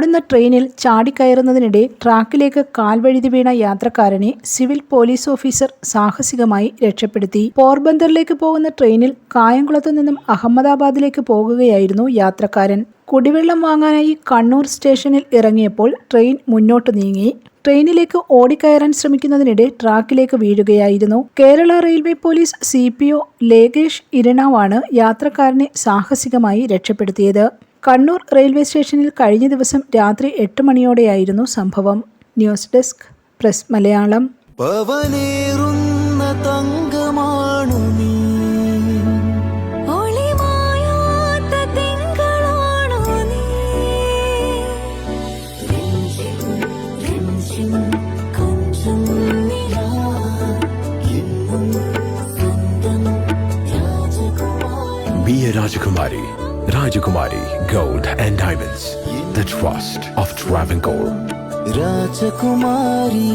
ഓടുന്ന ട്രെയിനിൽ ചാടിക്കയറുന്നതിനിടെ ട്രാക്കിലേക്ക് കാൽവഴുതി വീണ യാത്രക്കാരനെ സിവിൽ പോലീസ് ഓഫീസർ സാഹസികമായി രക്ഷപ്പെടുത്തി. പോർബന്തറിലേക്ക് പോകുന്ന ട്രെയിനിൽ കായംകുളത്തു നിന്നും അഹമ്മദാബാദിലേക്ക് പോകുകയായിരുന്നു യാത്രക്കാരൻ. കുടിവെള്ളം വാങ്ങാനായി കണ്ണൂർ സ്റ്റേഷനിൽ ഇറങ്ങിയപ്പോൾ ട്രെയിൻ മുന്നോട്ട് നീങ്ങി. ട്രെയിനിലേക്ക് ഓടിക്കയറാൻ ശ്രമിക്കുന്നതിനിടെ ട്രാക്കിലേക്ക് വീഴുകയായിരുന്നു. കേരള റെയിൽവേ പോലീസ് CPO ലേകേഷ് ഇരണാവാണ് യാത്രക്കാരനെ സാഹസികമായി രക്ഷപ്പെടുത്തിയത്. കണ്ണൂർ റെയിൽവേ സ്റ്റേഷനിൽ കഴിഞ്ഞ ദിവസം രാത്രി 8 മണിയോടെയായിരുന്നു സംഭവം. News desk press Malayalam. Be a Rajakumari. Rajakumari Gold and Diamonds. The trust of Travancore. Rajakumari.